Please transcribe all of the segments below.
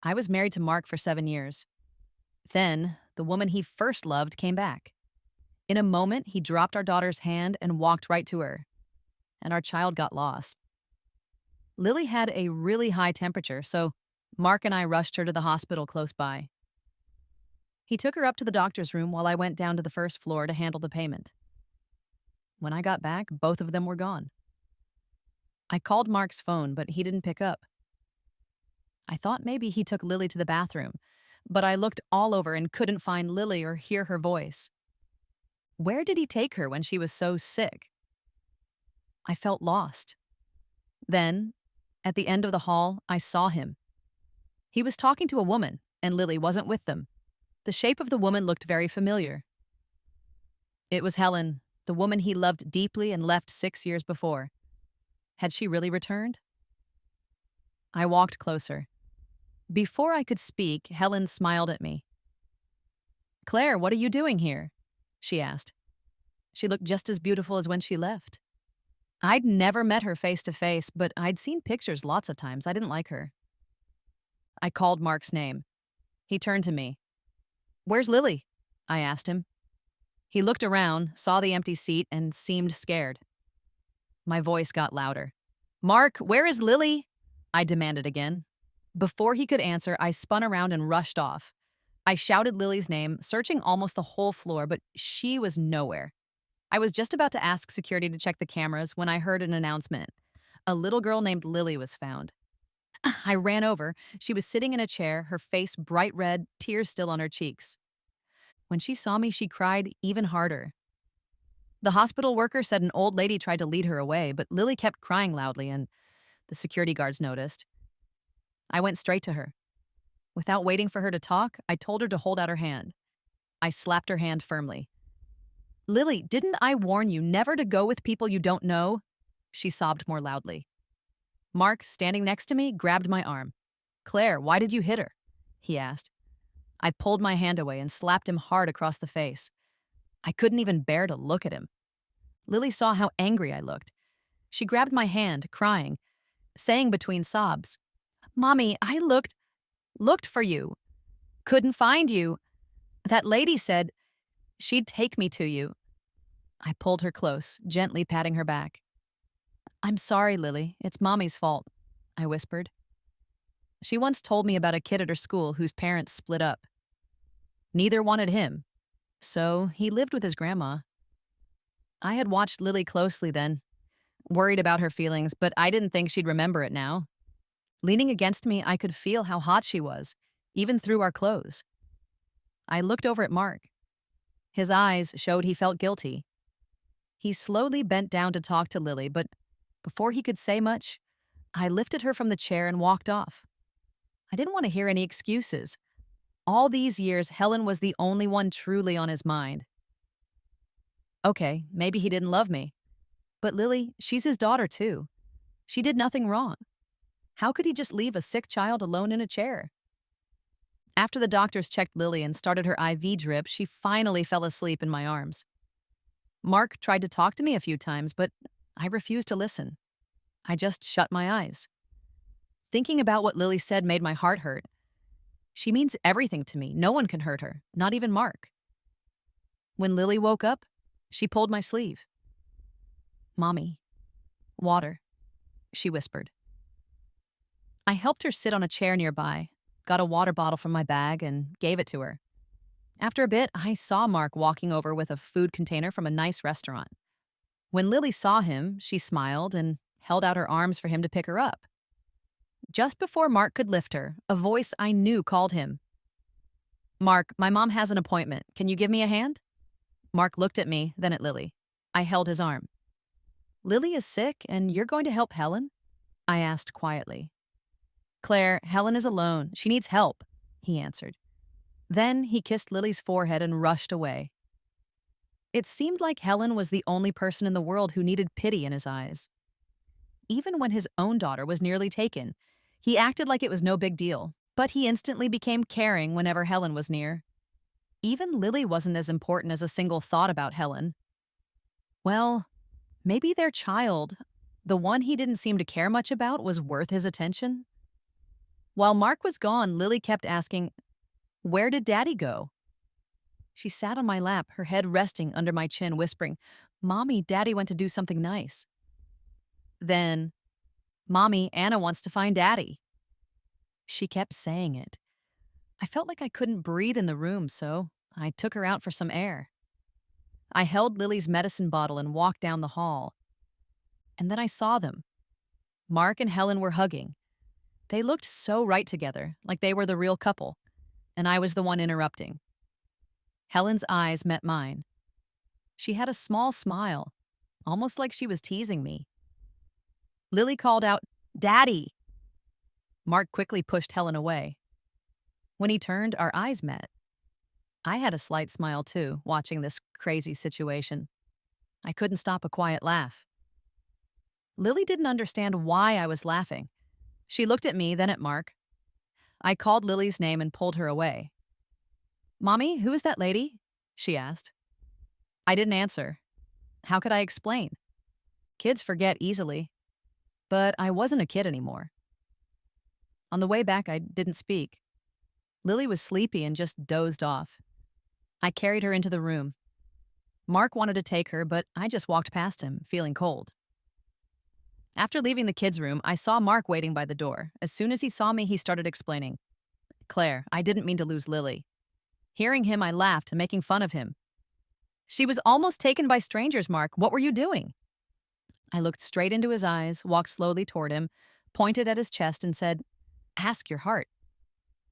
I was married to Mark for 7 years. Then, the woman he first loved came back. In a moment, he dropped our daughter's hand and walked right to her, and our child got lost. Lily had a really high temperature, so Mark and I rushed her to the hospital close by. He took her up to the doctor's room while I went down to the first floor to handle the payment. When I got back, both of them were gone. I called Mark's phone, but he didn't pick up. I thought maybe he took Lily to the bathroom, but I looked all over and couldn't find Lily or hear her voice. Where did he take her when she was so sick? I felt lost. Then, at the end of the hall, I saw him. He was talking to a woman, and Lily wasn't with them. The shape of the woman looked very familiar. It was Helen, the woman he loved deeply and left 6 years before. Had she really returned? I walked closer. Before I could speak, Helen smiled at me. "Claire, what are you doing here?" she asked. She looked just as beautiful as when she left. I'd never met her face to face, but I'd seen pictures lots of times. I didn't like her. I called Mark's name. He turned to me. "Where's Lily?" I asked him. He looked around, saw the empty seat, and seemed scared. My voice got louder. "Mark, where is Lily?" I demanded again. Before he could answer, I spun around and rushed off. I shouted Lily's name, searching almost the whole floor, but she was nowhere. I was just about to ask security to check the cameras when I heard an announcement. A little girl named Lily was found. I ran over. She was sitting in a chair, her face bright red, tears still on her cheeks. When she saw me, she cried even harder. The hospital worker said an old lady tried to lead her away, but Lily kept crying loudly, and the security guards noticed. I went straight to her. Without waiting for her to talk, I told her to hold out her hand. I slapped her hand firmly. "Lily, didn't I warn you never to go with people you don't know?" She sobbed more loudly. Mark, standing next to me, grabbed my arm. "Claire, why did you hit her?" he asked. I pulled my hand away and slapped him hard across the face. I couldn't even bear to look at him. Lily saw how angry I looked. She grabbed my hand, crying, saying between sobs, "Mommy, I looked for you. Couldn't find you. That lady said she'd take me to you." I pulled her close, gently patting her back. "I'm sorry, Lily. It's Mommy's fault," I whispered. She once told me about a kid at her school whose parents split up. Neither wanted him, so he lived with his grandma. I had watched Lily closely then, worried about her feelings, but I didn't think she'd remember it now. Leaning against me, I could feel how hot she was, even through our clothes. I looked over at Mark. His eyes showed he felt guilty. He slowly bent down to talk to Lily, but before he could say much, I lifted her from the chair and walked off. I didn't want to hear any excuses. All these years, Helen was the only one truly on his mind. Okay, maybe he didn't love me. But Lily, she's his daughter too. She did nothing wrong. How could he just leave a sick child alone in a chair? After the doctors checked Lily and started her IV drip, she finally fell asleep in my arms. Mark tried to talk to me a few times, but I refused to listen. I just shut my eyes. Thinking about what Lily said made my heart hurt. She means everything to me. No one can hurt her, not even Mark. When Lily woke up, she pulled my sleeve. "Mommy, water," she whispered. I helped her sit on a chair nearby, got a water bottle from my bag, and gave it to her. After a bit, I saw Mark walking over with a food container from a nice restaurant. When Lily saw him, she smiled and held out her arms for him to pick her up. Just before Mark could lift her, a voice I knew called him. "Mark, my mom has an appointment. Can you give me a hand?" Mark looked at me, then at Lily. I held his arm. "Lily is sick, and you're going to help Helen?" I asked quietly. "Claire, Helen is alone. She needs help," he answered. Then he kissed Lily's forehead and rushed away. It seemed like Helen was the only person in the world who needed pity in his eyes. Even when his own daughter was nearly taken, he acted like it was no big deal, but he instantly became caring whenever Helen was near. Even Lily wasn't as important as a single thought about Helen. Well, maybe their child, the one he didn't seem to care much about, was worth his attention? While Mark was gone, Lily kept asking, "Where did Daddy go?" She sat on my lap, her head resting under my chin, whispering, "Mommy, Daddy went to do something nice." Then, "Mommy, Anna wants to find Daddy." She kept saying it. I felt like I couldn't breathe in the room, so I took her out for some air. I held Lily's medicine bottle and walked down the hall. And then I saw them. Mark and Helen were hugging. They looked so right together, like they were the real couple, and I was the one interrupting. Helen's eyes met mine. She had a small smile, almost like she was teasing me. Lily called out, "Daddy!" Mark quickly pushed Helen away. When he turned, our eyes met. I had a slight smile too, watching this crazy situation. I couldn't stop a quiet laugh. Lily didn't understand why I was laughing. She looked at me, then at Mark. I called Lily's name and pulled her away. "Mommy, who is that lady?" she asked. I didn't answer. How could I explain? Kids forget easily. But I wasn't a kid anymore. On the way back, I didn't speak. Lily was sleepy and just dozed off. I carried her into the room. Mark wanted to take her, but I just walked past him, feeling cold. After leaving the kids' room, I saw Mark waiting by the door. As soon as he saw me, he started explaining. "Claire, I didn't mean to lose Lily." Hearing him, I laughed, making fun of him. "She was almost taken by strangers, Mark. What were you doing?" I looked straight into his eyes, walked slowly toward him, pointed at his chest, and said, "Ask your heart.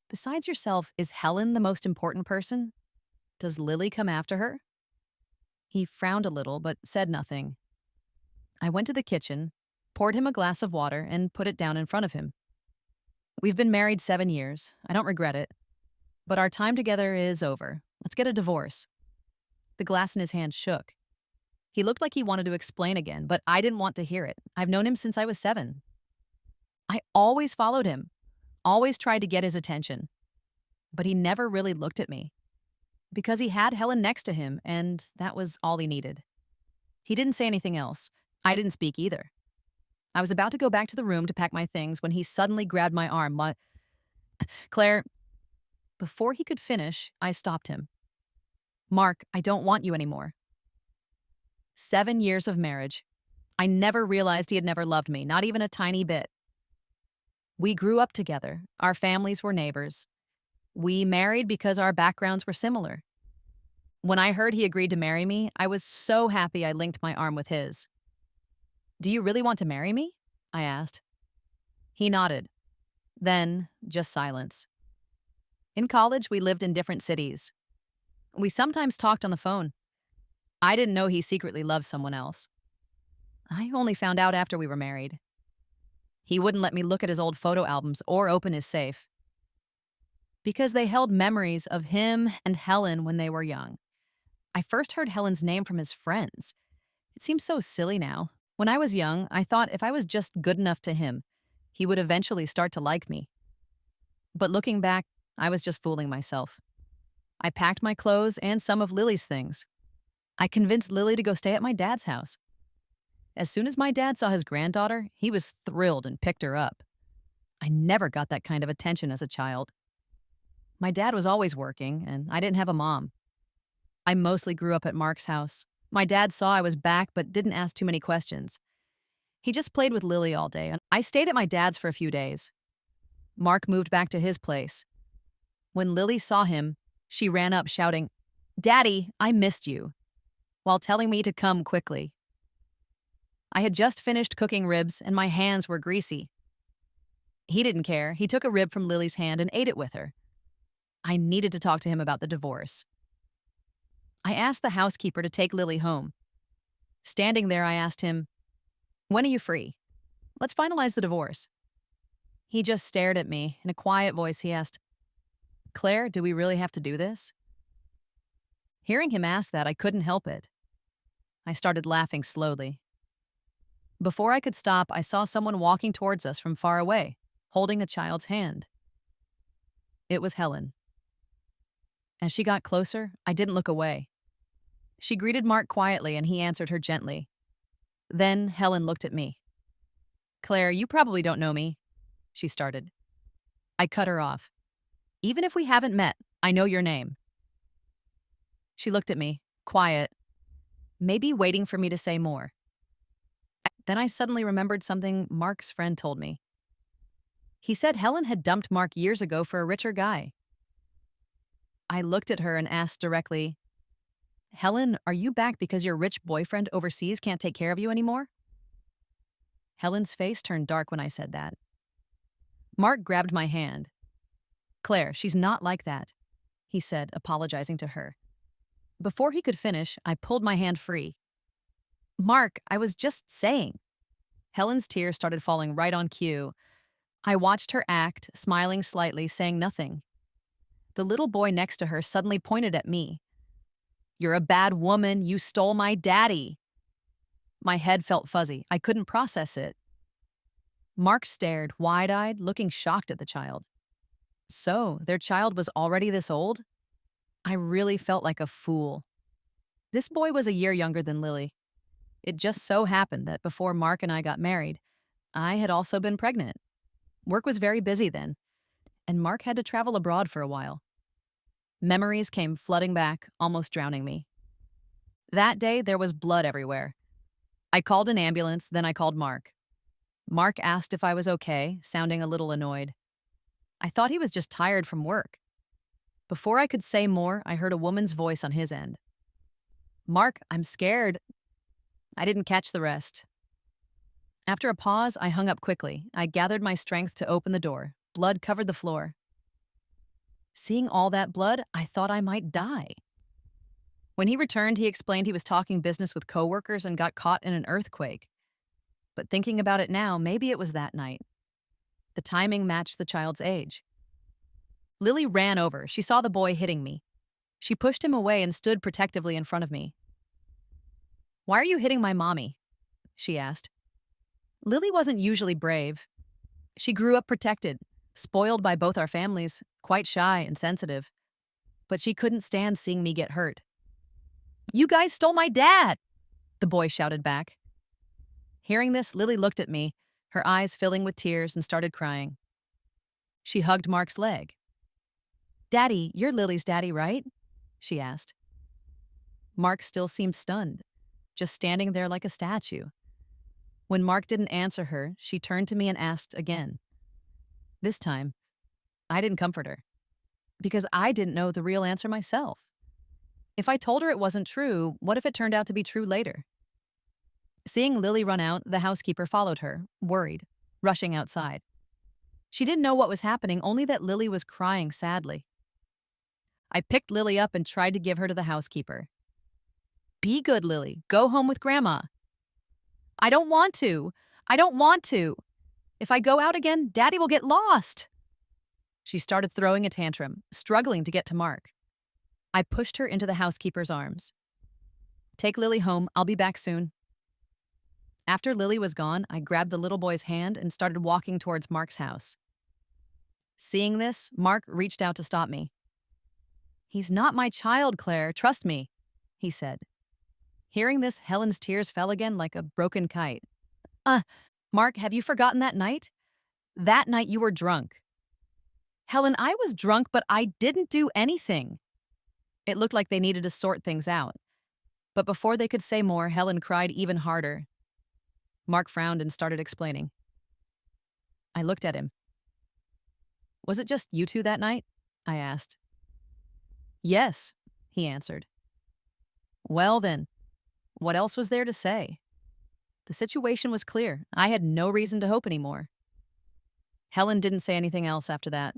Besides yourself, is Helen the most important person? Does Lily come after her?" He frowned a little, but said nothing. I went to the kitchen, poured him a glass of water, and put it down in front of him. "We've been married 7 years. I don't regret it. But our time together is over. Let's get a divorce." The glass in his hand shook. He looked like he wanted to explain again, but I didn't want to hear it. I've known him since I was 7. I always followed him, always tried to get his attention. But he never really looked at me. Because he had Helen next to him, and that was all he needed. He didn't say anything else. I didn't speak either. I was about to go back to the room to pack my things when he suddenly grabbed my arm. "Claire," before he could finish, I stopped him. "Mark, I don't want you anymore." 7 years of marriage. I never realized he had never loved me, not even a tiny bit. We grew up together. Our families were neighbors. We married because our backgrounds were similar. When I heard he agreed to marry me, I was so happy I linked my arm with his. "Do you really want to marry me?" I asked. He nodded. Then, just silence. In college, we lived in different cities. We sometimes talked on the phone. I didn't know he secretly loved someone else. I only found out after we were married. He wouldn't let me look at his old photo albums or open his safe. Because they held memories of him and Helen when they were young. I first heard Helen's name from his friends. It seems so silly now. When I was young, I thought if I was just good enough to him, he would eventually start to like me. But looking back, I was just fooling myself. I packed my clothes and some of Lily's things. I convinced Lily to go stay at my dad's house. As soon as my dad saw his granddaughter, he was thrilled and picked her up. I never got that kind of attention as a child. My dad was always working, and I didn't have a mom. I mostly grew up at Mark's house. My dad saw I was back but didn't ask too many questions. He just played with Lily all day, and I stayed at my dad's for a few days. Mark moved back to his place. When Lily saw him, she ran up shouting, "Daddy, I missed you," while telling me to come quickly. I had just finished cooking ribs and my hands were greasy. He didn't care. He took a rib from Lily's hand and ate it with her. I needed to talk to him about the divorce. I asked the housekeeper to take Lily home. Standing there, I asked him, "When are you free? Let's finalize the divorce." He just stared at me. In a quiet voice, he asked, "Claire, do we really have to do this?" Hearing him ask that, I couldn't help it. I started laughing slowly. Before I could stop, I saw someone walking towards us from far away, holding a child's hand. It was Helen. As she got closer, I didn't look away. She greeted Mark quietly and he answered her gently. Then Helen looked at me. "Claire, you probably don't know me," she started. I cut her off. Even if we haven't met, I know your name. She looked at me, quiet, maybe waiting for me to say more. Then I suddenly remembered something Mark's friend told me. He said Helen had dumped Mark years ago for a richer guy. I looked at her and asked directly, Helen, are you back because your rich boyfriend overseas can't take care of you anymore? Helen's face turned dark when I said that. Mark grabbed my hand. Claire, she's not like that, he said, apologizing to her. Before he could finish, I pulled my hand free. Mark, I was just saying. Helen's tears started falling right on cue. I watched her act, smiling slightly, saying nothing. The little boy next to her suddenly pointed at me. You're a bad woman. You stole my daddy. My head felt fuzzy. I couldn't process it. Mark stared, wide-eyed, looking shocked at the child. So, their child was already this old? I really felt like a fool. This boy was a year younger than Lily. It just so happened that before Mark and I got married, I had also been pregnant. Work was very busy then, and Mark had to travel abroad for a while. Memories came flooding back, almost drowning me. That day, there was blood everywhere. I called an ambulance, then I called Mark. Mark asked if I was okay, sounding a little annoyed. I thought he was just tired from work. Before I could say more, I heard a woman's voice on his end. Mark, I'm scared. I didn't catch the rest. After a pause, I hung up quickly. I gathered my strength to open the door. Blood covered the floor. Seeing all that blood, I thought I might die. When he returned, he explained he was talking business with coworkers and got caught in an earthquake. But thinking about it now, maybe it was that night. The timing matched the child's age. Lily ran over. She saw the boy hitting me. She pushed him away and stood protectively in front of me. Why are you hitting my mommy? She asked. Lily wasn't usually brave. She grew up protected, spoiled by both our families, quite shy and sensitive. But she couldn't stand seeing me get hurt. You guys stole my dad, the boy shouted back. Hearing this, Lily looked at me, her eyes filling with tears, and started crying. She hugged Mark's leg. Daddy, you're Lily's daddy, right? She asked. Mark still seemed stunned, just standing there like a statue. When Mark didn't answer her, she turned to me and asked again. This time, I didn't comfort her, because I didn't know the real answer myself. If I told her it wasn't true, what if it turned out to be true later? Seeing Lily run out, the housekeeper followed her, worried, rushing outside. She didn't know what was happening, only that Lily was crying sadly. I picked Lily up and tried to give her to the housekeeper. Be good, Lily. Go home with Grandma. I don't want to. I don't want to. If I go out again, Daddy will get lost. She started throwing a tantrum, struggling to get to Mark. I pushed her into the housekeeper's arms. Take Lily home. I'll be back soon. After Lily was gone, I grabbed the little boy's hand and started walking towards Mark's house. Seeing this, Mark reached out to stop me. He's not my child, Claire. Trust me, he said. Hearing this, Helen's tears fell again like a broken kite. Mark, have you forgotten that night? That night you were drunk. Helen, I was drunk, but I didn't do anything. It looked like they needed to sort things out. But before they could say more, Helen cried even harder. Mark frowned and started explaining. I looked at him. Was it just you two that night? I asked. Yes, he answered. Well then, what else was there to say? The situation was clear. I had no reason to hope anymore. Helen didn't say anything else after that,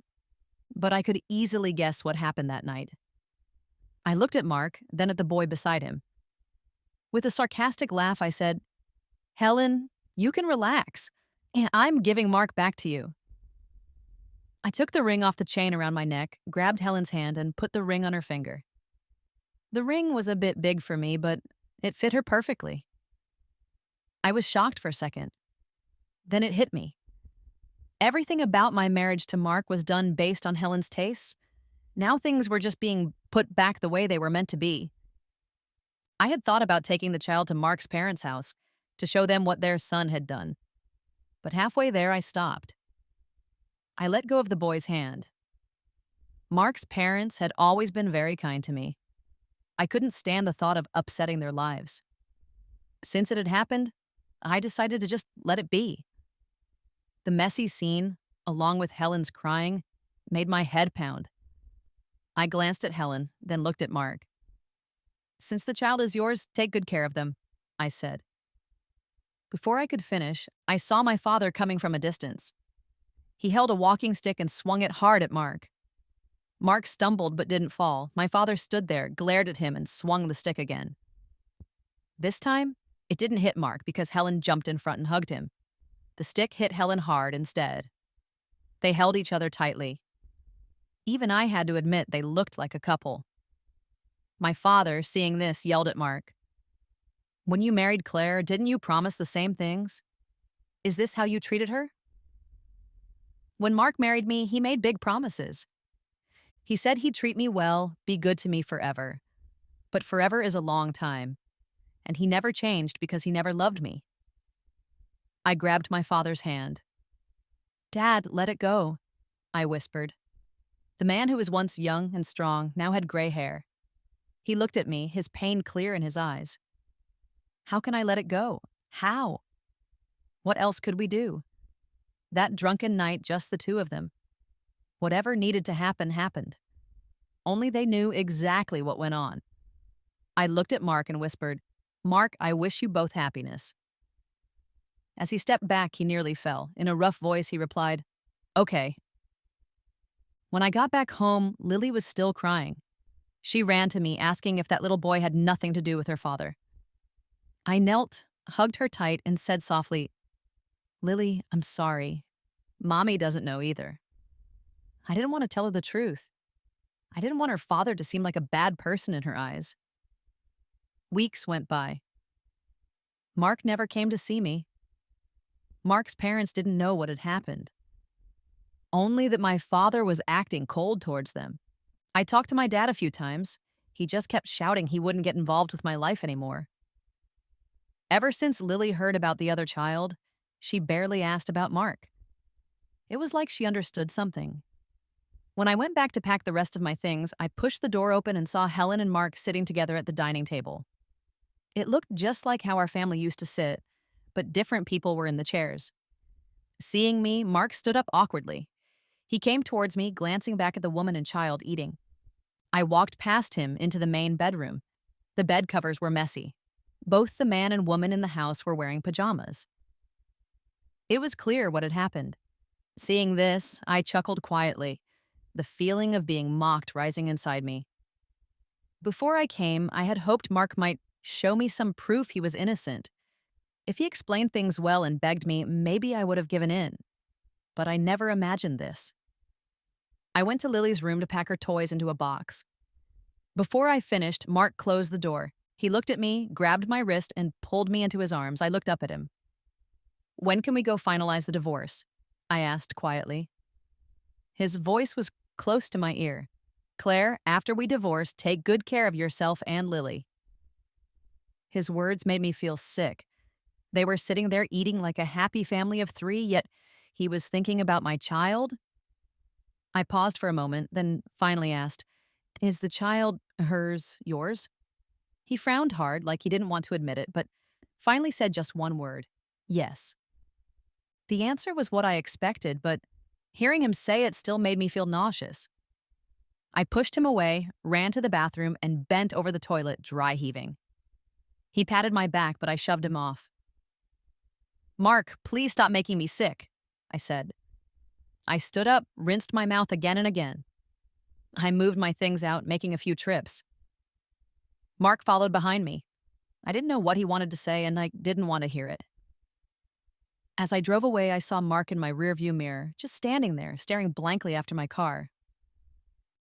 but I could easily guess what happened that night. I looked at Mark, then at the boy beside him. With a sarcastic laugh, I said, Helen, you can relax. I'm giving Mark back to you. I took the ring off the chain around my neck, grabbed Helen's hand, and put the ring on her finger. The ring was a bit big for me, but it fit her perfectly. I was shocked for a second. Then it hit me. Everything about my marriage to Mark was done based on Helen's tastes. Now things were just being put back the way they were meant to be. I had thought about taking the child to Mark's parents' house to show them what their son had done. But halfway there, I stopped. I let go of the boy's hand. Mark's parents had always been very kind to me. I couldn't stand the thought of upsetting their lives. Since it had happened, I decided to just let it be. The messy scene, along with Helen's crying, made my head pound. I glanced at Helen, then looked at Mark. "Since the child is yours, take good care of them," I said. Before I could finish, I saw my father coming from a distance. He held a walking stick and swung it hard at Mark. Mark stumbled but didn't fall. My father stood there, glared at him, and swung the stick again. This time, it didn't hit Mark because Helen jumped in front and hugged him. The stick hit Helen hard instead. They held each other tightly. Even I had to admit they looked like a couple. My father, seeing this, yelled at Mark. "When you married Claire, didn't you promise the same things? Is this how you treated her?" When Mark married me, he made big promises. He said he'd treat me well, be good to me forever. But forever is a long time, and he never changed because he never loved me. I grabbed my father's hand. "Dad, let it go," I whispered. The man who was once young and strong now had gray hair. He looked at me, his pain clear in his eyes. How can I let it go? How? What else could we do? That drunken night, just the two of them. Whatever needed to happen, happened. Only they knew exactly what went on. I looked at Mark and whispered, "Mark, I wish you both happiness." As he stepped back, he nearly fell. In a rough voice, he replied, "Okay." When I got back home, Lily was still crying. She ran to me, asking if that little boy had nothing to do with her father. I knelt, hugged her tight, and said softly, "Lily, I'm sorry. Mommy doesn't know either." I didn't want to tell her the truth. I didn't want her father to seem like a bad person in her eyes. Weeks went by. Mark never came to see me. Mark's parents didn't know what had happened. Only that my father was acting cold towards them. I talked to my dad a few times. He just kept shouting he wouldn't get involved with my life anymore. Ever since Lily heard about the other child, she barely asked about Mark. It was like she understood something. When I went back to pack the rest of my things, I pushed the door open and saw Helen and Mark sitting together at the dining table. It looked just like how our family used to sit, but different people were in the chairs. Seeing me, Mark stood up awkwardly. He came towards me, glancing back at the woman and child eating. I walked past him into the main bedroom. The bed covers were messy. Both the man and woman in the house were wearing pajamas. It was clear what had happened. Seeing this, I chuckled quietly, the feeling of being mocked rising inside me. Before I came, I had hoped Mark might show me some proof he was innocent. If he explained things well and begged me, maybe I would have given in. But I never imagined this. I went to Lily's room to pack her toys into a box. Before I finished, Mark closed the door. He looked at me, grabbed my wrist, and pulled me into his arms. I looked up at him. "When can we go finalize the divorce?" I asked quietly. His voice was close to my ear. "Claire, after we divorce, take good care of yourself and Lily." His words made me feel sick. They were sitting there eating like a happy family of three, yet he was thinking about my child? I paused for a moment, then finally asked, "Is the child hers, yours?" He frowned hard, like he didn't want to admit it, but finally said just one word, "Yes." The answer was what I expected, but hearing him say it still made me feel nauseous. I pushed him away, ran to the bathroom, and bent over the toilet, dry heaving. He patted my back, but I shoved him off. "Mark, please stop making me sick," I said. I stood up, rinsed my mouth again and again. I moved my things out, making a few trips. Mark followed behind me. I didn't know what he wanted to say, and I didn't want to hear it. As I drove away, I saw Mark in my rearview mirror, just standing there, staring blankly after my car.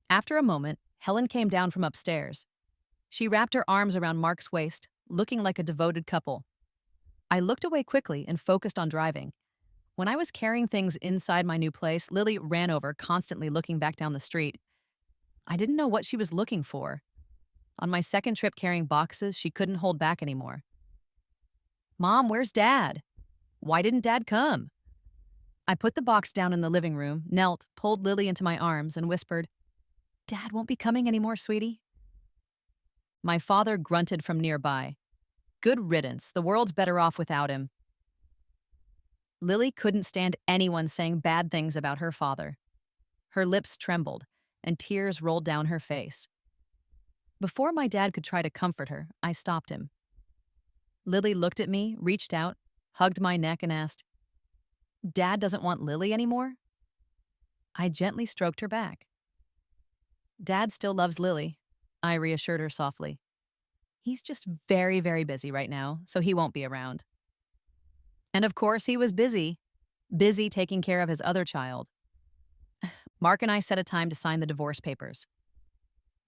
After a moment, Helen came down from upstairs. She wrapped her arms around Mark's waist, looking like a devoted couple. I looked away quickly and focused on driving. When I was carrying things inside my new place, Lily ran over, constantly looking back down the street. I didn't know what she was looking for. On my second trip carrying boxes, she couldn't hold back anymore. "Mom, where's Dad? Why didn't Dad come?" I put the box down in the living room, knelt, pulled Lily into my arms, and whispered, "Dad won't be coming anymore, sweetie." My father grunted from nearby. Good riddance, the world's better off without him. Lily couldn't stand anyone saying bad things about her father. Her lips trembled, and tears rolled down her face. Before my dad could try to comfort her, I stopped him. Lily looked at me, reached out, hugged my neck, and asked, "Dad doesn't want Lily anymore?" I gently stroked her back. "Dad still loves Lily," I reassured her softly. "He's just very, very busy right now, so he won't be around." And of course, he was busy taking care of his other child. Mark and I set a time to sign the divorce papers.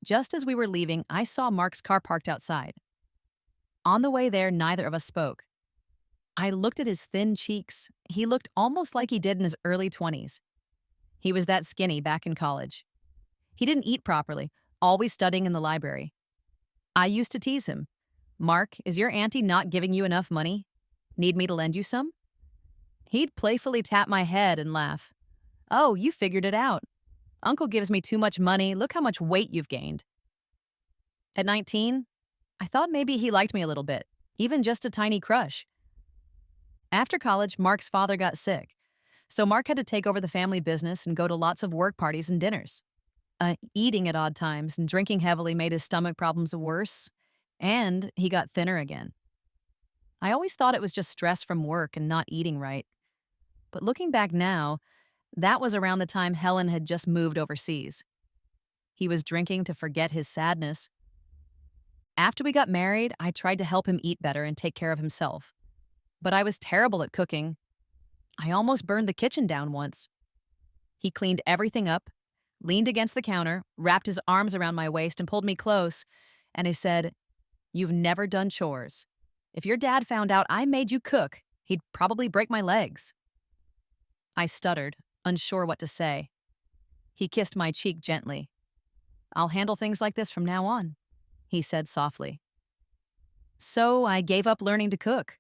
Just as we were leaving, I saw Mark's car parked outside. On the way there, neither of us spoke. I looked at his thin cheeks. He looked almost like he did in his early 20s. He was that skinny back in college. He didn't eat properly, always studying in the library. I used to tease him. "Mark, is your auntie not giving you enough money? Need me to lend you some?" He'd playfully tap my head and laugh. "Oh, you figured it out. Uncle gives me too much money. Look how much weight you've gained." At 19, I thought maybe he liked me a little bit, even just a tiny crush. After college, Mark's father got sick, so Mark had to take over the family business and go to lots of work parties and dinners. Eating at odd times and drinking heavily made his stomach problems worse, and he got thinner again. I always thought it was just stress from work and not eating right. But looking back now, that was around the time Helen had just moved overseas. He was drinking to forget his sadness. After we got married, I tried to help him eat better and take care of himself. But I was terrible at cooking. I almost burned the kitchen down once. He cleaned everything up, leaned against the counter, wrapped his arms around my waist and pulled me close, and he said, "You've never done chores. If your dad found out I made you cook, he'd probably break my legs." I stuttered, unsure what to say. He kissed my cheek gently. "I'll handle things like this from now on," he said softly. So I gave up learning to cook.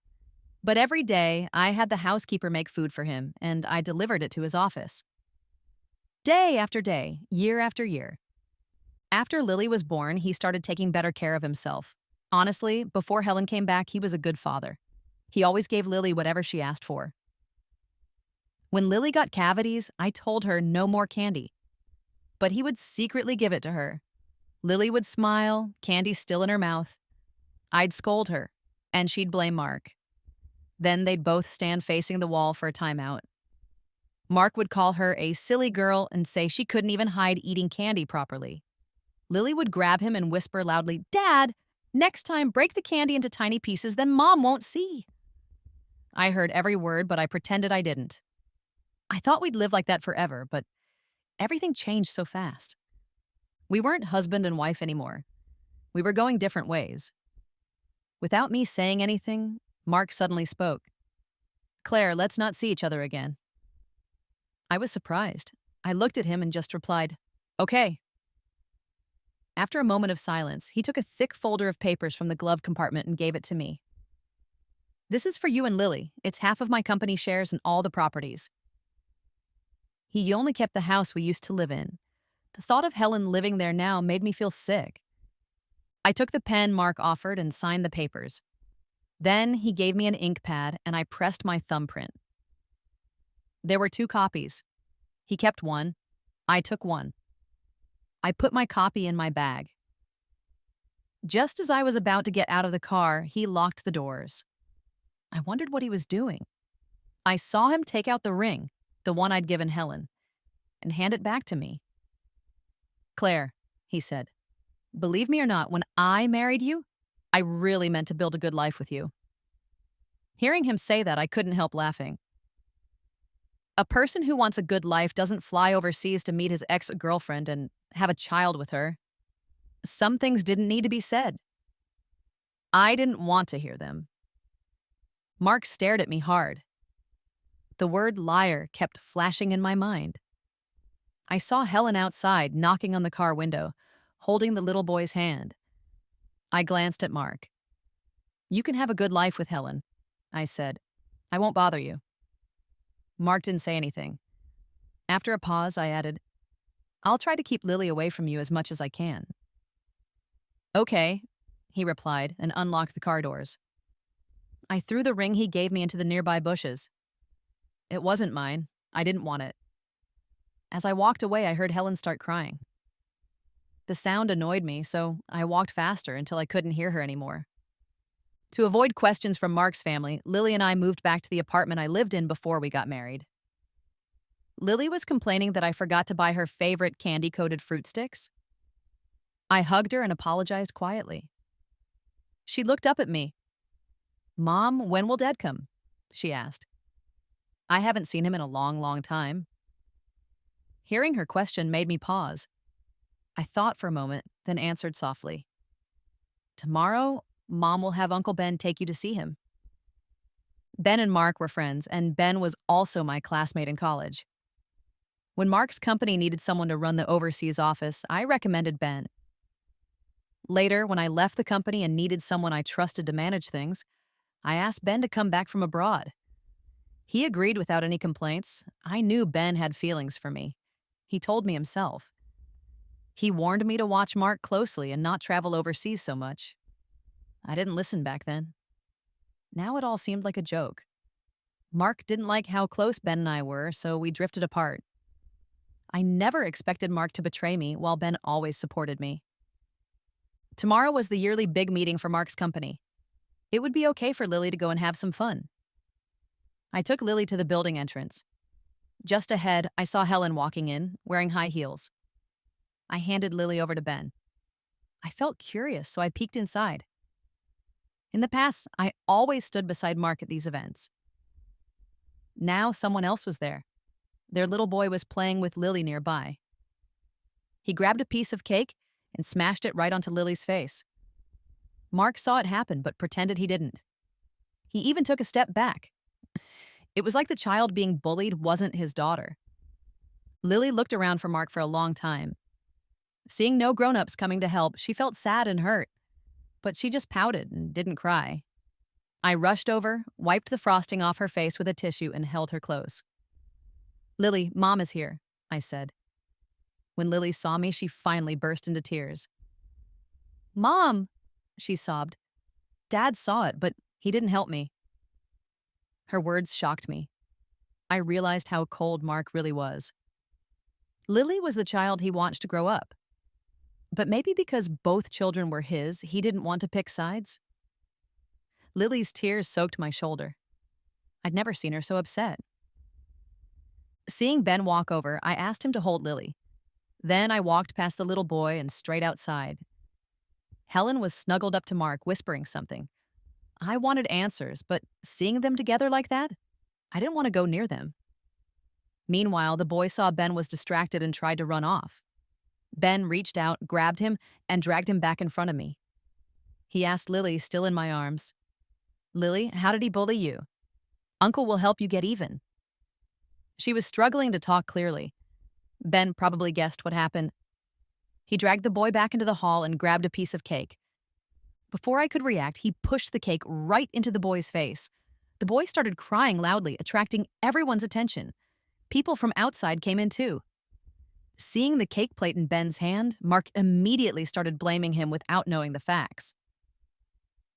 But every day, I had the housekeeper make food for him, and I delivered it to his office. Day after day, year after year. After Lily was born, he started taking better care of himself. Honestly, before Helen came back, he was a good father. He always gave Lily whatever she asked for. When Lily got cavities, I told her no more candy. But he would secretly give it to her. Lily would smile, candy still in her mouth. I'd scold her, and she'd blame Mark. Then they'd both stand facing the wall for a timeout. Mark would call her a silly girl and say she couldn't even hide eating candy properly. Lily would grab him and whisper loudly, "Dad, next time break the candy into tiny pieces, then Mom won't see." I heard every word, but I pretended I didn't. I thought we'd live like that forever, but everything changed so fast. We weren't husband and wife anymore. We were going different ways. Without me saying anything, Mark suddenly spoke. "Claire, let's not see each other again." I was surprised. I looked at him and just replied, "Okay." After a moment of silence, he took a thick folder of papers from the glove compartment and gave it to me. "This is for you and Lily. It's half of my company shares and all the properties." He only kept the house we used to live in. The thought of Helen living there now made me feel sick. I took the pen Mark offered and signed the papers. Then he gave me an ink pad and I pressed my thumbprint. There were 2 copies. He kept one. I took one. I put my copy in my bag. Just as I was about to get out of the car, he locked the doors. I wondered what he was doing. I saw him take out the ring, the one I'd given Helen, and hand it back to me. "Claire," he said, "believe me or not, when I married you, I really meant to build a good life with you." Hearing him say that, I couldn't help laughing. A person who wants a good life doesn't fly overseas to meet his ex-girlfriend and have a child with her. Some things didn't need to be said. I didn't want to hear them. Mark stared at me hard. The word liar kept flashing in my mind. I saw Helen outside, knocking on the car window, holding the little boy's hand. I glanced at Mark. "You can have a good life with Helen," I said. "I won't bother you." Mark didn't say anything. After a pause, I added, I'll try to keep Lily away from you as much as I can. Okay, he replied and unlocked the car doors. I threw the ring he gave me into the nearby bushes. It wasn't mine. I didn't want it. As I walked away, I heard Helen start crying. The sound annoyed me, so I walked faster until I couldn't hear her anymore. To avoid questions from Mark's family, Lily and I moved back to the apartment I lived in before we got married. Lily was complaining that I forgot to buy her favorite candy-coated fruit sticks. I hugged her and apologized quietly. She looked up at me. Mom, when will Dad come? She asked. I haven't seen him in a long, long time. Hearing her question made me pause. I thought for a moment, then answered softly. Tomorrow, Mom will have Uncle Ben take you to see him. Ben and Mark were friends, and Ben was also my classmate in college. When Mark's company needed someone to run the overseas office, I recommended Ben. Later, when I left the company and needed someone I trusted to manage things, I asked Ben to come back from abroad. He agreed without any complaints. I knew Ben had feelings for me. He told me himself. He warned me to watch Mark closely and not travel overseas so much. I didn't listen back then. Now it all seemed like a joke. Mark didn't like how close Ben and I were, so we drifted apart. I never expected Mark to betray me, while Ben always supported me. Tomorrow was the yearly big meeting for Mark's company. It would be okay for Lily to go and have some fun. I took Lily to the building entrance. Just ahead, I saw Helen walking in, wearing high heels. I handed Lily over to Ben. I felt curious, so I peeked inside. In the past, I always stood beside Mark at these events. Now someone else was there. Their little boy was playing with Lily nearby. He grabbed a piece of cake and smashed it right onto Lily's face. Mark saw it happen, but pretended he didn't. He even took a step back. It was like the child being bullied wasn't his daughter. Lily looked around for Mark for a long time. Seeing no grown-ups coming to help, she felt sad and hurt, but she just pouted and didn't cry. I rushed over, wiped the frosting off her face with a tissue, and held her close. Lily, Mom is here, I said. When Lily saw me, she finally burst into tears. Mom, she sobbed. Dad saw it, but he didn't help me. Her words shocked me. I realized how cold Mark really was. Lily was the child he watched to grow up. But maybe because both children were his, he didn't want to pick sides. Lily's tears soaked my shoulder. I'd never seen her so upset. Seeing Ben walk over, I asked him to hold Lily. Then I walked past the little boy and straight outside. Helen was snuggled up to Mark, whispering something. I wanted answers, but seeing them together like that, I didn't want to go near them. Meanwhile, the boy saw Ben was distracted and tried to run off. Ben reached out, grabbed him, and dragged him back in front of me. He asked Lily, still in my arms, Lily, how did he bully you? Uncle will help you get even. She was struggling to talk clearly. Ben probably guessed what happened. He dragged the boy back into the hall and grabbed a piece of cake. Before I could react, he pushed the cake right into the boy's face. The boy started crying loudly, attracting everyone's attention. People from outside came in too. Seeing the cake plate in Ben's hand, Mark immediately started blaming him without knowing the facts.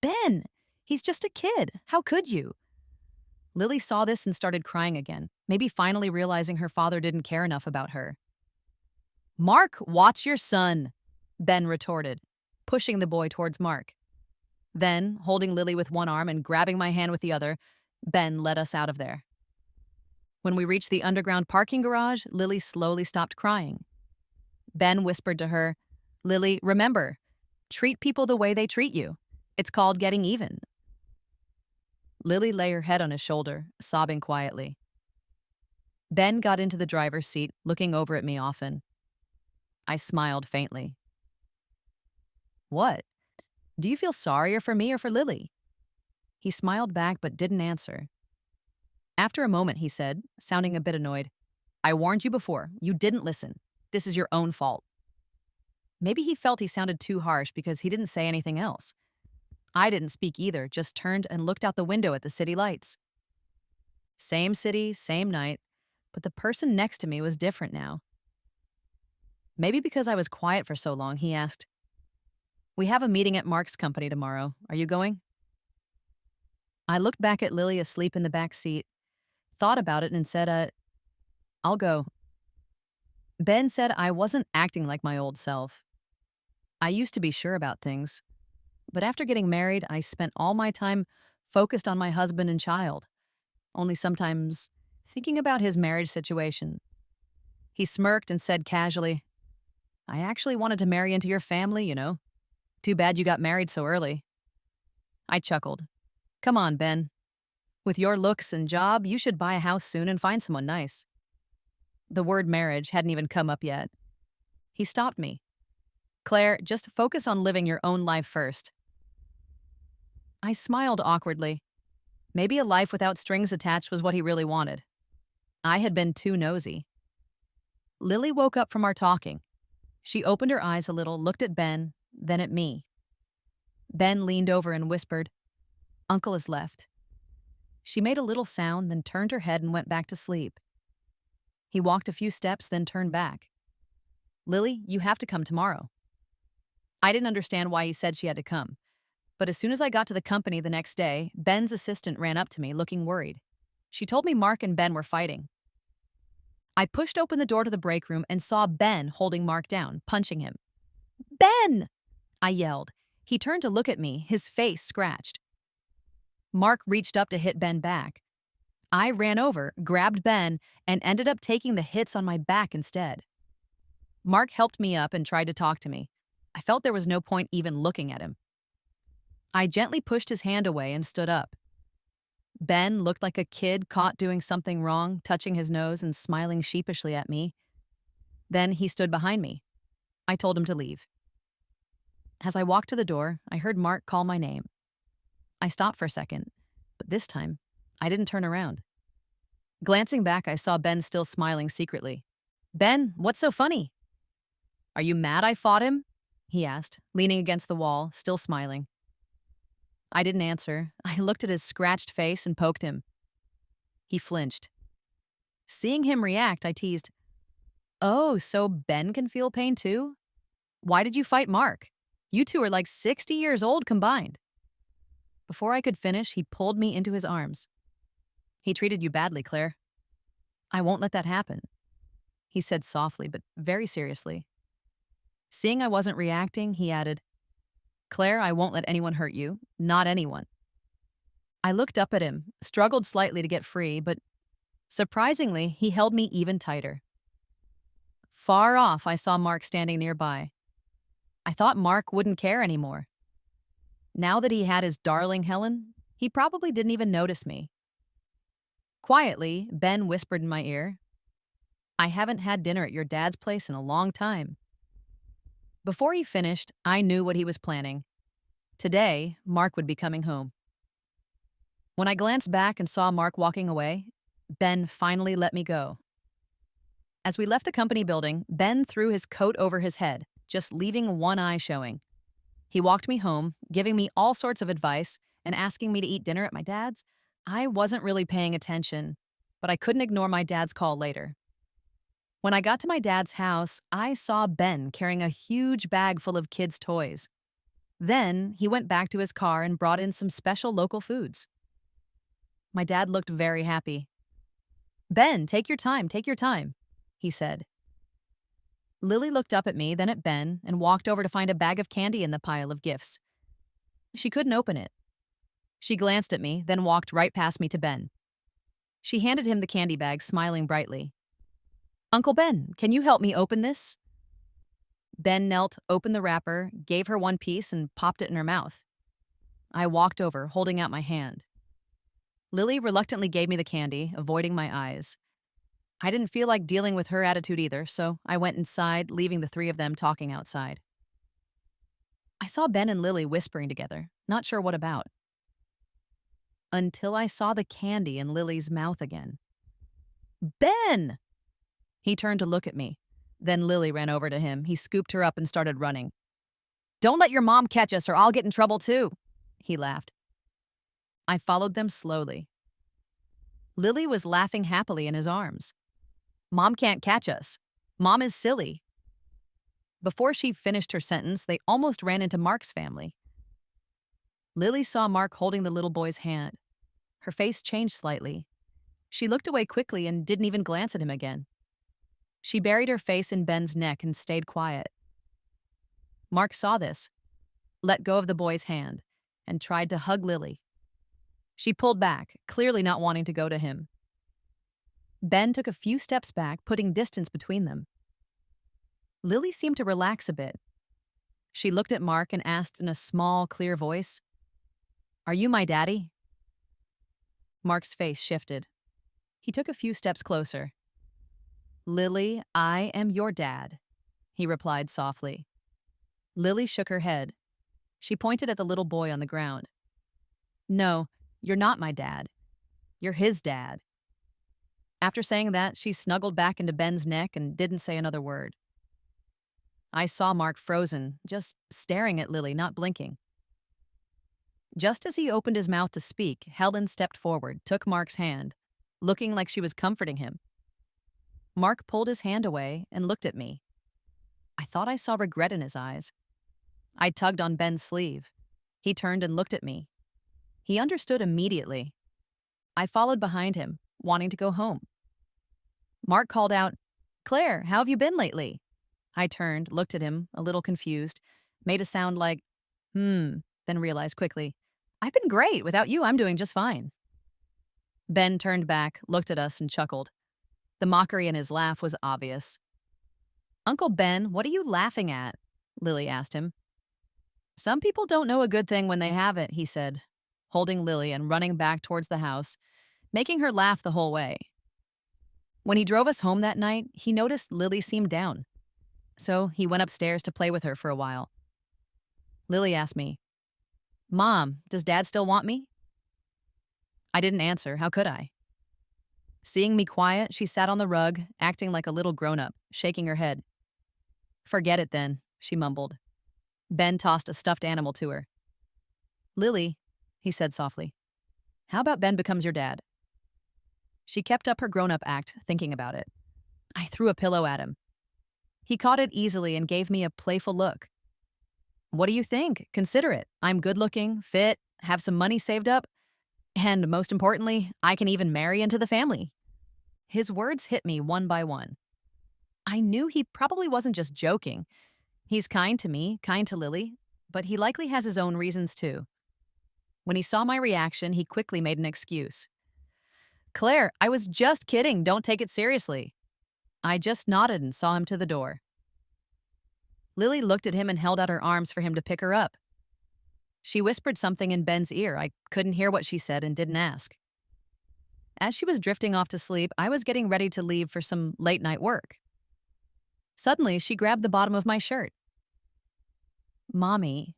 Ben, he's just a kid. How could you? Lily saw this and started crying again, maybe finally realizing her father didn't care enough about her. Mark, watch your son, Ben retorted, pushing the boy towards Mark. Then, holding Lily with one arm and grabbing my hand with the other, Ben led us out of there. When we reached the underground parking garage, Lily slowly stopped crying. Ben whispered to her, Lily, remember, treat people the way they treat you. It's called getting even. Lily lay her head on his shoulder, sobbing quietly. Ben got into the driver's seat, looking over at me often. I smiled faintly. What? Do you feel sorrier for me or for Lily? He smiled back but didn't answer. After a moment, he said, sounding a bit annoyed, I warned you before. You didn't listen. This is your own fault. Maybe he felt he sounded too harsh because he didn't say anything else. I didn't speak either, just turned and looked out the window at the city lights. Same city, same night, but the person next to me was different now. Maybe because I was quiet for so long, he asked, "We have a meeting at Mark's company tomorrow. Are you going?" I looked back at Lily asleep in the back seat, thought about it, and said, I'll go. Ben said I wasn't acting like my old self. I used to be sure about things, but after getting married, I spent all my time focused on my husband and child, only sometimes thinking about his marriage situation. He smirked and said casually, "I actually wanted to marry into your family, you know. Too bad you got married so early." I chuckled. "Come on, Ben. With your looks and job, you should buy a house soon and find someone nice." The word marriage hadn't even come up yet. He stopped me. "Claire, just focus on living your own life first." I smiled awkwardly. Maybe a life without strings attached was what he really wanted. I had been too nosy. Lily woke up from our talking. She opened her eyes a little, looked at Ben, then at me. Ben leaned over and whispered, "Uncle has left." She made a little sound, then turned her head and went back to sleep. He walked a few steps, then turned back. "Lily, you have to come tomorrow." I didn't understand why he said she had to come, but as soon as I got to the company the next day, Ben's assistant ran up to me, looking worried. She told me Mark and Ben were fighting. I pushed open the door to the break room and saw Ben holding Mark down, punching him. "Ben!" I yelled. He turned to look at me, his face scratched. Mark reached up to hit Ben back. I ran over, grabbed Ben, and ended up taking the hits on my back instead. Mark helped me up and tried to talk to me. I felt there was no point even looking at him. I gently pushed his hand away and stood up. Ben looked like a kid caught doing something wrong, touching his nose and smiling sheepishly at me. Then he stood behind me. I told him to leave. As I walked to the door, I heard Mark call my name. I stopped for a second, but this time, I didn't turn around. Glancing back, I saw Ben still smiling secretly. "Ben, what's so funny?" "Are you mad I fought him?" he asked, leaning against the wall, still smiling. I didn't answer. I looked at his scratched face and poked him. He flinched. Seeing him react, I teased, "Oh, so Ben can feel pain too? Why did you fight Mark? You two are like 60 years old combined." Before I could finish, he pulled me into his arms. "He treated you badly, Claire." "I won't let that happen," he said softly but very seriously. Seeing I wasn't reacting, he added, "Claire, I won't let anyone hurt you. Not anyone." I looked up at him, struggled slightly to get free, but surprisingly, he held me even tighter. Far off, I saw Mark standing nearby. I thought Mark wouldn't care anymore. Now that he had his darling Helen, he probably didn't even notice me. Quietly, Ben whispered in my ear, "I haven't had dinner at your dad's place in a long time." Before he finished, I knew what he was planning. Today, Mark would be coming home. When I glanced back and saw Mark walking away, Ben finally let me go. As we left the company building, Ben threw his coat over his head, just leaving one eye showing. He walked me home, giving me all sorts of advice and asking me to eat dinner at my dad's. I wasn't really paying attention, but I couldn't ignore my dad's call later. When I got to my dad's house, I saw Ben carrying a huge bag full of kids' toys. Then he went back to his car and brought in some special local foods. My dad looked very happy. "Ben, take your time," he said. Lily looked up at me, then at Ben, and walked over to find a bag of candy in the pile of gifts. She couldn't open it. She glanced at me, then walked right past me to Ben. She handed him the candy bag, smiling brightly. "Uncle Ben, can you help me open this?" Ben knelt, opened the wrapper, gave her one piece, and popped it in her mouth. I walked over, holding out my hand. Lily reluctantly gave me the candy, avoiding my eyes. I didn't feel like dealing with her attitude either, so I went inside, leaving the three of them talking outside. I saw Ben and Lily whispering together, not sure what about. Until I saw the candy in Lily's mouth again. "Ben!" He turned to look at me. Then Lily ran over to him. He scooped her up and started running. "Don't let your mom catch us or I'll get in trouble too," he laughed. I followed them slowly. Lily was laughing happily in his arms. Mom can't catch us. Mom is silly. Before she finished her sentence, they almost ran into Mark's family. Lily saw Mark holding the little boy's hand. Her face changed slightly. She looked away quickly and didn't even glance at him again. She buried her face in Ben's neck and stayed quiet. Mark saw this, let go of the boy's hand, and tried to hug Lily. She pulled back, clearly not wanting to go to him. Ben took a few steps back, putting distance between them. Lily seemed to relax a bit. She looked at Mark and asked in a small, clear voice, "Are you my daddy?" Mark's face shifted. He took a few steps closer. "Lily, I am your dad," he replied softly. Lily shook her head. She pointed at the little boy on the ground. "No, you're not my dad. You're his dad." After saying that, she snuggled back into Ben's neck and didn't say another word. I saw Mark frozen, just staring at Lily, not blinking. Just as he opened his mouth to speak, Helen stepped forward, took Mark's hand, looking like she was comforting him. Mark pulled his hand away and looked at me. I thought I saw regret in his eyes. I tugged on Ben's sleeve. He turned and looked at me. He understood immediately. I followed behind him, wanting to go home. Mark called out, "Claire, how have you been lately?" I turned, looked at him, a little confused, made a sound like, then realized quickly, "I've been great. Without you, I'm doing just fine." Ben turned back, looked at us, and chuckled. The mockery in his laugh was obvious. "Uncle Ben, what are you laughing at?" Lily asked him. "Some people don't know a good thing when they have it," he said, holding Lily and running back towards the house, making her laugh the whole way. When he drove us home that night, he noticed Lily seemed down. So he went upstairs to play with her for a while. Lily asked me, "Mom, does Dad still want me?" I didn't answer. How could I? Seeing me quiet, she sat on the rug, acting like a little grown-up, shaking her head. "Forget it then," she mumbled. Ben tossed a stuffed animal to her. "Lily," he said softly, "how about Ben becomes your dad?" She kept up her grown-up act, thinking about it. I threw a pillow at him. He caught it easily and gave me a playful look. "What do you think? Consider it. I'm good-looking, fit, have some money saved up, and most importantly, I can even marry into the family." His words hit me one by one. I knew he probably wasn't just joking. He's kind to me, kind to Lily, but he likely has his own reasons too. When he saw my reaction, he quickly made an excuse. "Claire, I was just kidding. Don't take it seriously." I just nodded and saw him to the door. Lily looked at him and held out her arms for him to pick her up. She whispered something in Ben's ear. I couldn't hear what she said and didn't ask. As she was drifting off to sleep, I was getting ready to leave for some late-night work. Suddenly, she grabbed the bottom of my shirt. "Mommy,"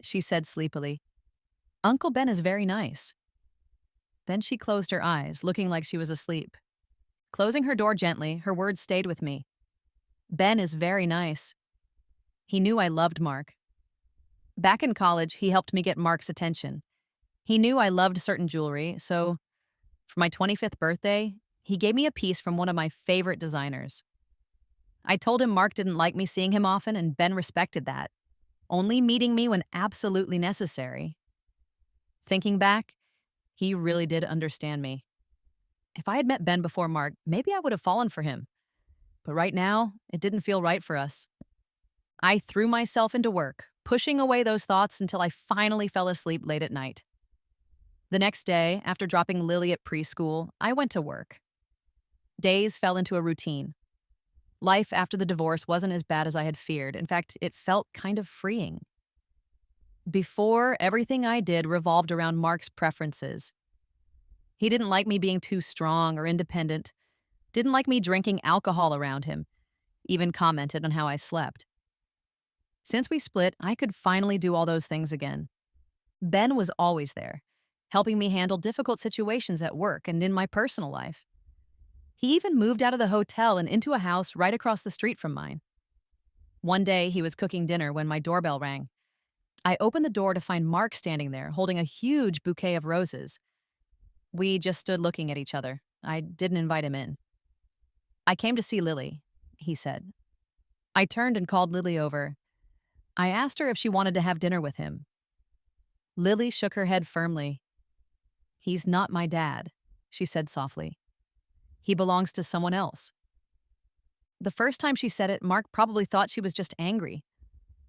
she said sleepily, "Uncle Ben is very nice." Then she closed her eyes, looking like she was asleep. Closing her door gently, her words stayed with me. "Ben is very nice." He knew I loved Mark. Back in college, he helped me get Mark's attention. He knew I loved certain jewelry, so for my 25th birthday, he gave me a piece from one of my favorite designers. I told him Mark didn't like me seeing him often, and Ben respected that, only meeting me when absolutely necessary. Thinking back, he really did understand me. If I had met Ben before Mark, maybe I would have fallen for him. But right now, it didn't feel right for us. I threw myself into work, pushing away those thoughts until I finally fell asleep late at night. The next day, after dropping Lily at preschool, I went to work. Days fell into a routine. Life after the divorce wasn't as bad as I had feared. In fact, it felt kind of freeing. Before, everything I did revolved around Mark's preferences. He didn't like me being too strong or independent, didn't like me drinking alcohol around him, even commented on how I slept. Since we split, I could finally do all those things again. Ben was always there, helping me handle difficult situations at work and in my personal life. He even moved out of the hotel and into a house right across the street from mine. One day, he was cooking dinner when my doorbell rang. I opened the door to find Mark standing there, holding a huge bouquet of roses. We just stood looking at each other, I didn't invite him in. I came to see Lily, he said. I turned and called Lily over. I asked her if she wanted to have dinner with him. Lily shook her head firmly. He's not my dad, she said softly. He belongs to someone else. The first time she said it, Mark probably thought she was just angry.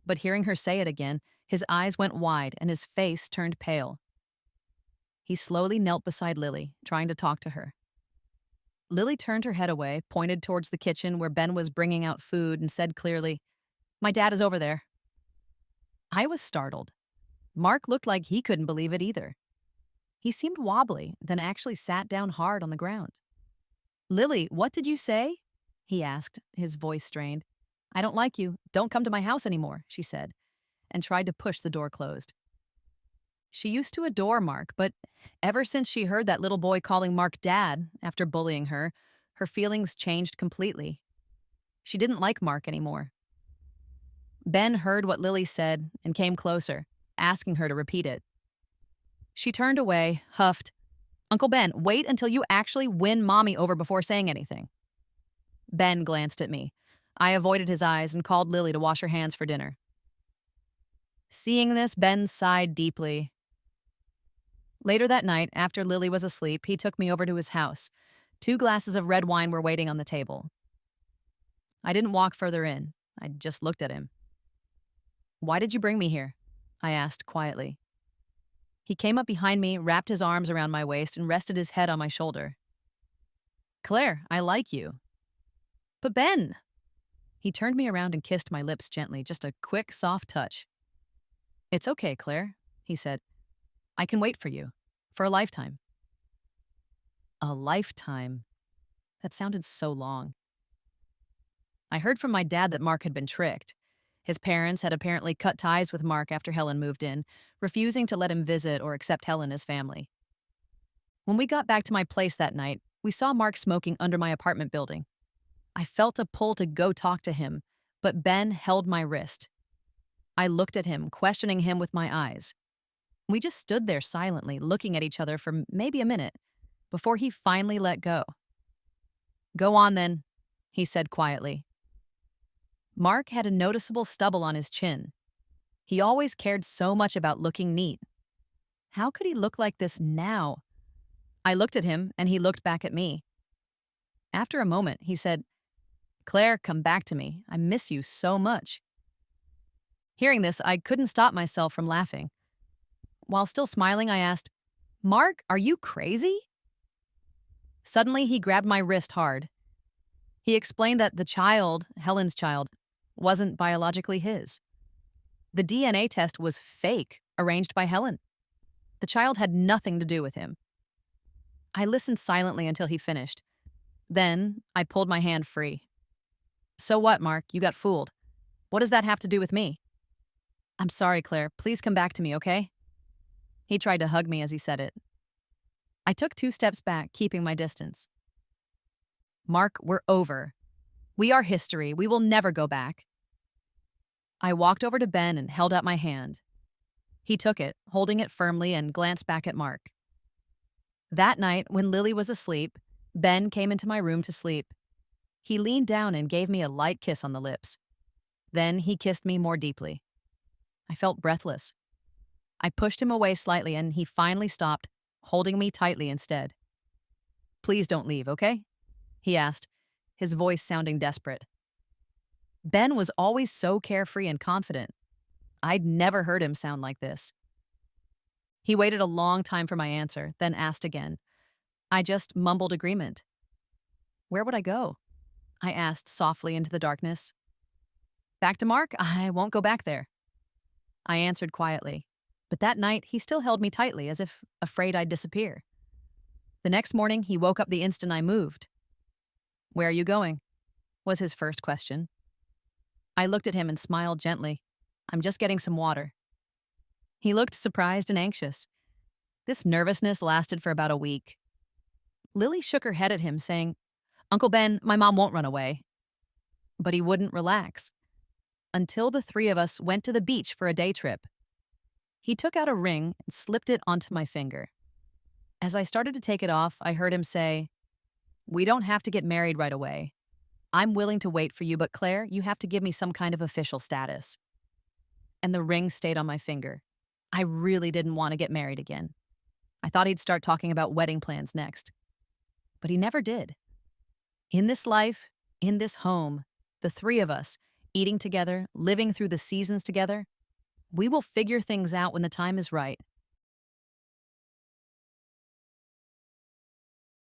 But hearing her say it again, his eyes went wide and his face turned pale. He slowly knelt beside Lily, trying to talk to her. Lily turned her head away, pointed towards the kitchen where Ben was bringing out food, and said clearly, "My dad is over there." I was startled. Mark looked like he couldn't believe it either. He seemed wobbly, then actually sat down hard on the ground. "Lily, what did you say?" he asked, his voice strained. "I don't like you. Don't come to my house anymore," she said, and tried to push the door closed. She used to adore Mark, but ever since she heard that little boy calling Mark dad after bullying her, her feelings changed completely. She didn't like Mark anymore. Ben heard what Lily said and came closer, asking her to repeat it. She turned away, huffed, "Uncle Ben, wait until you actually win Mommy over before saying anything." Ben glanced at me. I avoided his eyes and called Lily to wash her hands for dinner. Seeing this, Ben sighed deeply. Later that night, after Lily was asleep, he took me over to his house. 2 glasses of red wine were waiting on the table. I didn't walk further in. I just looked at him. "Why did you bring me here?" I asked quietly. He came up behind me, wrapped his arms around my waist, and rested his head on my shoulder. "Claire, I like you." "But Ben!" He turned me around and kissed my lips gently, just a quick, soft touch. "It's okay, Claire," he said. "I can wait for you. For a lifetime." A lifetime. That sounded so long. I heard from my dad that Mark had been tricked. His parents had apparently cut ties with Mark after Helen moved in, refusing to let him visit or accept Helen as family. When we got back to my place that night, we saw Mark smoking under my apartment building. I felt a pull to go talk to him, but Ben held my wrist. I looked at him, questioning him with my eyes. We just stood there silently, looking at each other for maybe a minute, before he finally let go. "Go on then," he said quietly. Mark had a noticeable stubble on his chin. He always cared so much about looking neat. How could he look like this now? I looked at him, and he looked back at me. After a moment, he said, "Claire, come back to me. I miss you so much." Hearing this, I couldn't stop myself from laughing. While still smiling, I asked, "Mark, are you crazy?" Suddenly, he grabbed my wrist hard. He explained that the child, Helen's child, wasn't biologically his. The DNA test was fake, arranged by Helen. The child had nothing to do with him. I listened silently until he finished. Then, I pulled my hand free. "So what, Mark? You got fooled. What does that have to do with me?" "I'm sorry, Claire. Please come back to me, okay?" He tried to hug me as he said it. I took 2 steps back, keeping my distance. "Mark, we're over. We are history. We will never go back." I walked over to Ben and held out my hand. He took it, holding it firmly, and glanced back at Mark. That night, when Lily was asleep, Ben came into my room to sleep. He leaned down and gave me a light kiss on the lips. Then he kissed me more deeply. I felt breathless. I pushed him away slightly, and he finally stopped, holding me tightly instead. "Please don't leave, okay?" he asked, his voice sounding desperate. Ben was always so carefree and confident. I'd never heard him sound like this. He waited a long time for my answer, then asked again. I just mumbled agreement. "Where would I go?" I asked softly into the darkness. "Back to Mark? I won't go back there." I answered quietly, but that night he still held me tightly as if afraid I'd disappear. The next morning he woke up the instant I moved. "Where are you going?" was his first question. I looked at him and smiled gently. "I'm just getting some water." He looked surprised and anxious. This nervousness lasted for about a week. Lily shook her head at him, saying, "Uncle Ben, my mom won't run away." But he wouldn't relax. Until the 3 of us went to the beach for a day trip. He took out a ring and slipped it onto my finger. As I started to take it off, I heard him say, We don't have to get married right away. I'm willing to wait for you, but Claire, you have to give me some kind of official status. And the ring stayed on my finger. I really didn't want to get married again. I thought he'd start talking about wedding plans next, but he never did. In this life, in this home, the three of us, eating together, living through the seasons together, we will figure things out when the time is right.